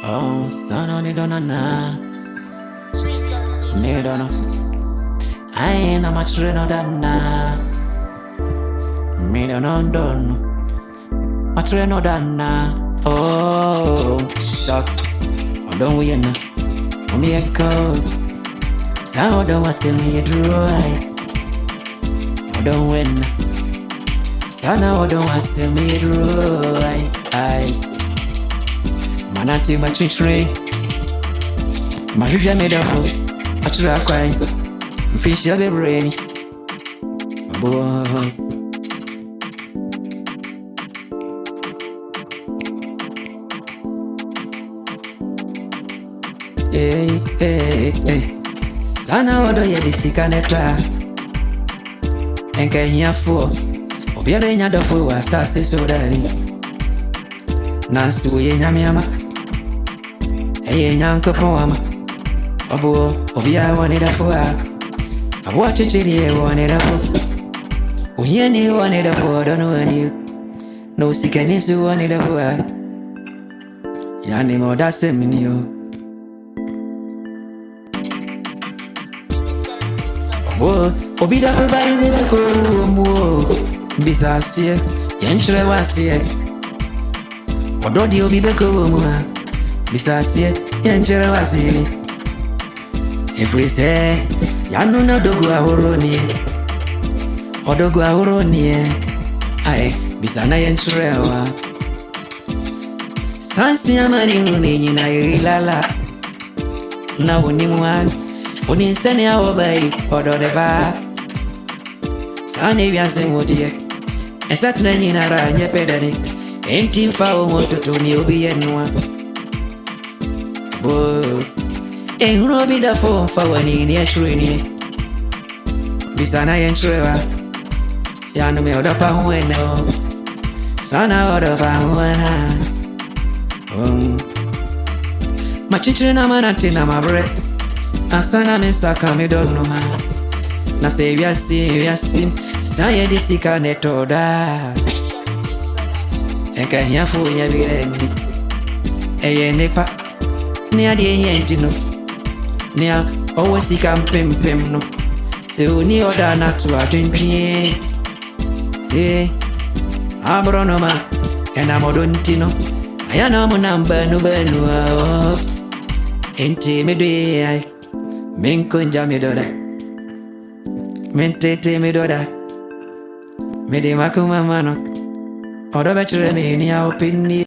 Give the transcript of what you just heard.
Oh, son on it on a na. Me don't know. I ain't a much reno than na. Me don't know. Much reno than na. Oh, shock. I don't win. Me a code. Sound don't want to see me dry. I don't win. Son, I don't want to see me dry. Manati machintre. Mahisha made a fool. I try crying. Fish have a brain. Hey. Sana odo ye disika netra. Enke hiya fo. Obiare nya do fo wa sase so dari. Nansu ye nyamiama. Eye nyanko poama. Obo obia wane da fo a. Abo chichiri e wane da fo. Uye ni wane da fo don't know any. No sikani su wane da fo a. Yani mo da se minio. Whoa, obi da fo bari ni ko mo. Bisa sie, yenchre wa sie. Odo di obi be ko mo. Bisa sie, yenchre wa sie. Every say, yanu na dogu ahoro ni. Odogu ahoro ni. Ai, bisa na yenchre wa. Sansi amani nguni na ilala. Na woni mwa. Oni sene awo bai odo de ba. Sane bia se modie. Esatna nyina ra nye pedani. Enti fa o mototo ni obi enwa. Bo. Ehuro bi da fo fa wani ni achre ni. Bisana yenchrewa. Ya no me odo pa hueno. Sana odo pa huena. Machichre na manati na mabre. Asana mesaka me don't know ma. Na say we are Saye disika netoda. Eka nyafu nya bireni. Eye nepa. Ni adi yenti no. Ni a always sika mpem no. Se uni oda na tu atwempie. Abrono ma. Ena modonti no. Ayana mo namba no benu. Enti me do Minkunja mi doda. Mintete mi doda. Mi di makuma mano. Odo bechire mi ni a opini.